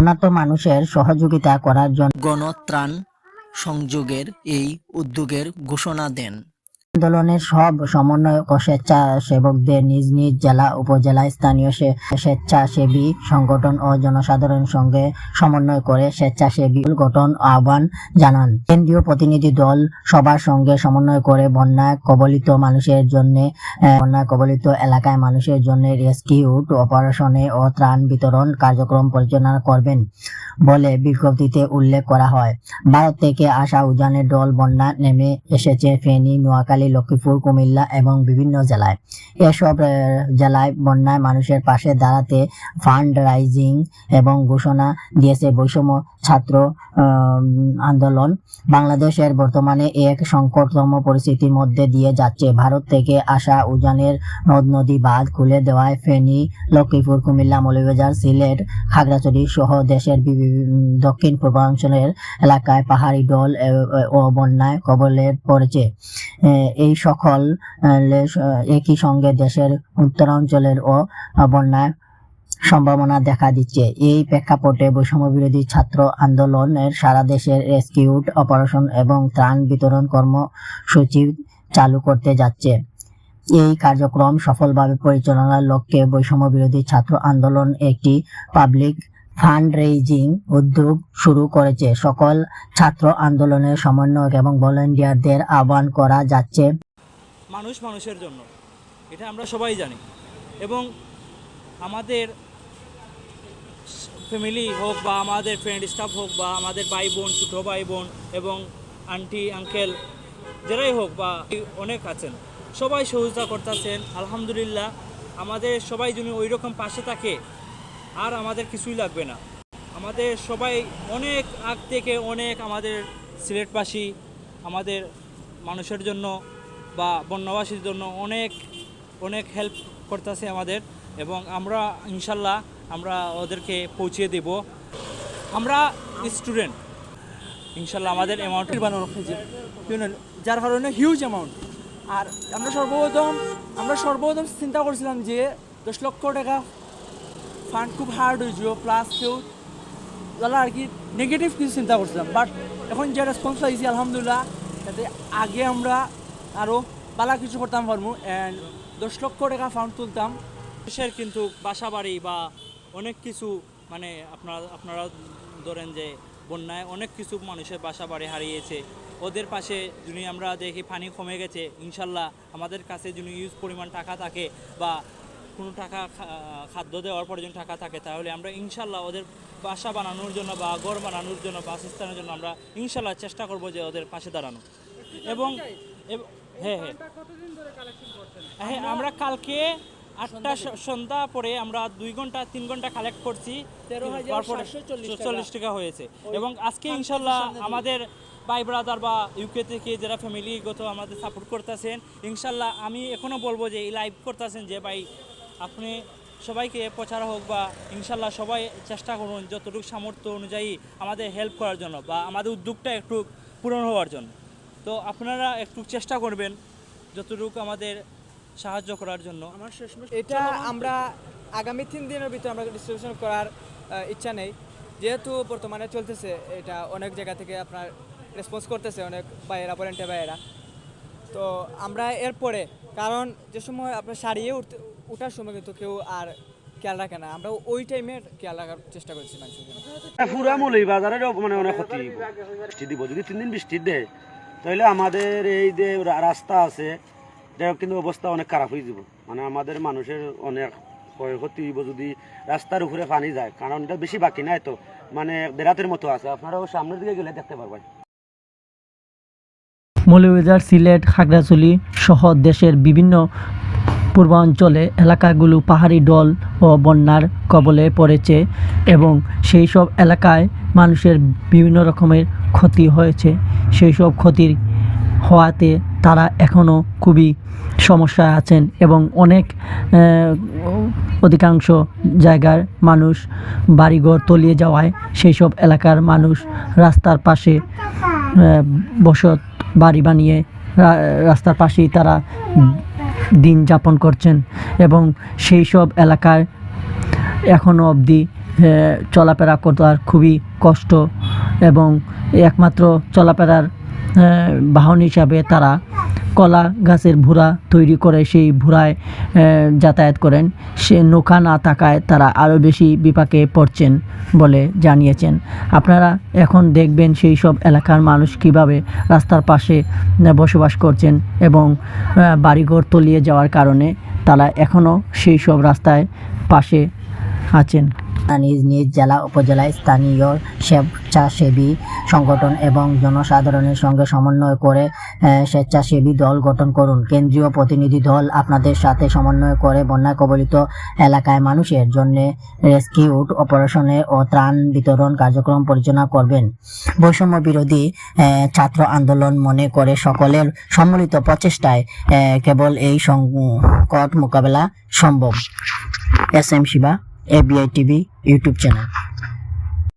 অনাথ মানুষের সহযোগিতা করার জন্য গণত্রাণ সংযোগের এই উদ্যোগের ঘোষণা দেন। আন্দোলনের সব সমন্বয়ক ও স্বেচ্ছাসেবকদের নিজ নিজ জেলা উপজেলায় স্থানীয় স্বেচ্ছাসেবী সংগঠন ও জনসাধারণের সঙ্গে সমন্বয় করে স্বেচ্ছাসেবী গঠন আহ্বান জানান। কেন্দ্রীয় প্রতিনিধি দল সবার সঙ্গে সমন্বয় করে বন্যায় কবলিত এলাকায় মানুষের জন্য রেস্কিউ অপারেশনে ও ত্রাণ বিতরণ কার্যক্রম পরিচালনা করবেন বলে বিজ্ঞপ্তিতে উল্লেখ করা হয়। ভারত থেকে আসা উজানের দল বন্যা নেমে এসেছে ফেনী, নোয়াখালী, লক্ষ্মীপুর, কুমিল্লা এবং বিভিন্ন জেলায়। এসব জেলায় বন্যায় মানুষের পাশে দাঁড়াতে ফান্ড রাইজিং এবং ঘোষণা দিয়েছে বৈষম্য ছাত্র আন্দোলন। বাংলাদেশের বর্তমানে এক সংকটতম পরিস্থিতির মধ্যে দিয়ে যাচ্ছে। ভারত থেকে আসা উজানের নদ-নদী বাঁধ খুলে দেওয়ায় ফেনী, লক্ষ্মীপুর, কুমিল্লা, মৌলভীবাজার, সিলেট, খাগড়াছড়ি সহ দেশের দক্ষিণ পূর্বাঞ্চলের এলাকায় পাহাড়ি ঢল ও বন্যায় কবলে পড়েছে। এই সকল একই সঙ্গে দেশের উত্তরাঞ্চলের ও বন্যার সম্ভাবনা দেখা দিচ্ছে। এই প্রেক্ষাপটে বৈষম্য বিরোধী ছাত্র আন্দোলনের সারা দেশের রেস্কিউ অপারেশন এবং ত্রাণ বিতরণ কর্মসূচি চালু করতে যাচ্ছে। এই কার্যক্রম সফলভাবে পরিচালনার লক্ষ্যে বৈষম্য বিরোধী ছাত্র আন্দোলন একটি পাবলিক ফান্ড রেইজিং উদ্যোগ শুরু করেছে। সকল ছাত্র আন্দোলনের সমন্বয়ক এবং ভলান্টিয়ারদের আহ্বান করা যাচ্ছে। মানুষের জন্য, এটা আমরা সবাই জানি, এবং আমাদের ফ্যামিলি হোক বা আমাদের ফ্রেন্ড স্টাফ হোক বা আমাদের ভাই বোন, ছোটো ভাই বোন এবং আন্টি আঙ্কেল যারাই হোক বা অনেক আছেন, সবাই সহযোগিতা করতেছেন। আলহামদুলিল্লাহ, আমাদের সবাই যদি ওই রকম পাশে থাকে আর আমাদের কিছুই লাগবে না। আমাদের সবাই অনেক আগ থেকে আমাদের সিলেটবাসী আমাদের মানুষের জন্য বা বন্যবাসীর জন্য অনেক হেল্প করতেছে আমাদের, এবং আমরা ইনশাল্লাহ আমরা ওদেরকে পৌঁছে দেব। আমরা স্টুডেন্ট, ইনশাল্লাহ আমাদের অ্যামাউন্ট বানানো হয়েছে, যার কারণে হিউজ অ্যামাউন্ট। আর আমরা সর্বপ্রথম চিন্তা করছিলাম যে 10 লক্ষ টাকা ফান্ড খুব হার্ড হয়েছিল, প্লাস কেউ যারা আর কি নেগেটিভ কিছু চিন্তা করছিলাম। বাট এখন যে রেসপন্স পাইছি আলহামদুলিল্লাহ, যাতে আগে আমরা আরও ভালো কিছু করতাম পারবো অ্যান্ড 10 লক্ষ টাকা ফান্ড তুলতাম। মানুষের কিন্তু বাসা বাড়ি বা অনেক কিছু, মানে আপনারা ধরেন যে বন্যায় অনেক কিছু মানুষের বাসা বাড়ি হারিয়েছে। ওদের পাশে যদি আমরা দেখি পানি কমে গেছে, ইনশাল্লাহ আমাদের কাছে যদি ইউজ পরিমাণ টাকা থাকে বা কোনো টাকা খাদ্য দেওয়ার পর যদি টাকা থাকে, তাহলে আমরা ইনশাল্লাহ ওদের বাসা বানানোর জন্য বা ঘর বানানোর জন্য বাসস্থানের জন্য আমরা ইনশাল্লাহ চেষ্টা করব যে ওদের পাশে দাঁড়ানো। এবং হ্যাঁ, আমরা কালকে 8টা সন্ধ্যা পরে আমরা 2 ঘন্টা 3 ঘন্টা কালেক্ট করছি, 13,740 টাকা হয়েছে। এবং আজকে ইনশাল্লাহ আমাদের ভাই ব্রাদার বা ইউকে থেকে যারা ফ্যামিলিগত আমাদের সাপোর্ট করতেছেন, ইনশাল্লাহ আমি এখনও বলবো যে এই লাইভ করতেছেন যে ভাই আপনি সবাইকে প্রচার হোক বা ইনশাল্লাহ সবাই চেষ্টা করুন যতটুকু সামর্থ্য অনুযায়ী আমাদের হেল্প করার জন্য বা আমাদের উদ্যোগটা একটু পূরণ হওয়ার জন্য। তো আপনারা একটু চেষ্টা করবেন যতটুকু আমাদের সাহায্য করার জন্য। এটা আমরা আগামী 3 দিনের ভিতরে আমরা ডিস্ট্রিবিউশন করার ইচ্ছা নেই, যেহেতু বর্তমানে চলতেছে এটা, অনেক জায়গা থেকে আপনার রেসপন্স করতেছে অনেক ভাইয়েরা। তো আমরা এরপরে, কারণ যে সময় আপনার সারিয়ে ওঠার সময় কিন্তু কেউ আর খেয়াল রাখে না, আমরা ওই টাইমে খেয়াল রাখার চেষ্টা করছি মানুষের জন্য। পুরা মৌলভীবাজারের মানে অনেক ক্ষতি বৃষ্টি দিব, যদি 3 দিন বৃষ্টি দেয় তাহলে আমাদের এই যে রাস্তা আছে এটা কিন্তু অবস্থা অনেক খারাপ হয়ে যাব। মানে আমাদের মানুষের অনেক ক্ষয়ক্ষতি হইব যদি রাস্তার উপরে পানি যায়, কারণ এটা বেশি বাকি নাই তো, মানে দেরাতের মতো আছে, আপনারাও সামনের দিকে গেলে দেখতে পারবেন। মৌলভীবাজার, সিলেট, খাগড়াছড়ি সহ দেশের বিভিন্ন পূর্বাঞ্চলে এলাকাগুলো পাহাড়ি ঢল ও বন্যার কবলে পড়েছে এবং সেই সব এলাকায় মানুষের বিভিন্ন রকমের ক্ষতি হয়েছে। সেই সব ক্ষতির হওয়াতে তারা এখনও খুবই সমস্যায় আছেন এবং অধিকাংশ জায়গার মানুষ বাড়িঘর তলিয়ে যাওয়ায় সেই সব এলাকার মানুষ রাস্তার পাশে বসত বাড়ি বানিয়ে রাস্তার পাশেই তারা দিন যাপন করছেন এবং সেই সব এলাকার এখনও অবধি চলাফেরা করার খুবই কষ্ট এবং একমাত্র চলাফেরার বাহন হিসাবে তারা কলা গাছের ভুড়া তৈরি করে সেই ভুড়ায় যাতায়াত করেন। সে নৌকা না থাকায় তারা আরও বেশি বিপাকে পড়ছেন বলে জানিয়েছেন। আপনারা এখন দেখবেন সেই সব এলাকার মানুষ কিভাবে রাস্তার পাশে বসবাস করছেন এবং বাড়িঘর তলিয়ে যাওয়ার কারণে তারা এখনও সেই সব রাস্তায় পাশে আছেন। নিজ নিজ জেলা উপজেলায় স্থানীয় স্বেচ্ছাসেবী সংগঠন এবং জনসাধারণের সঙ্গে সমন্বয় করে স্বেচ্ছাসেবী দল গঠন করুন। কেন্দ্রীয় প্রতিনিধি দল আপনাদের সাথে সমন্বয় করে বন্যা কবলিত এলাকায় মানুষের জন্য রেস্কিউ অপারেশনে ও ত্রাণ বিতরণ কার্যক্রম পরিচালনা করবেন। বৈষম্য বিরোধী ছাত্র আন্দোলন মনে করে সকলের সম্মিলিত প্রচেষ্টায় কেবল এই সংকট মোকাবেলা সম্ভব। S M Shiva, ABI TV YouTube channel.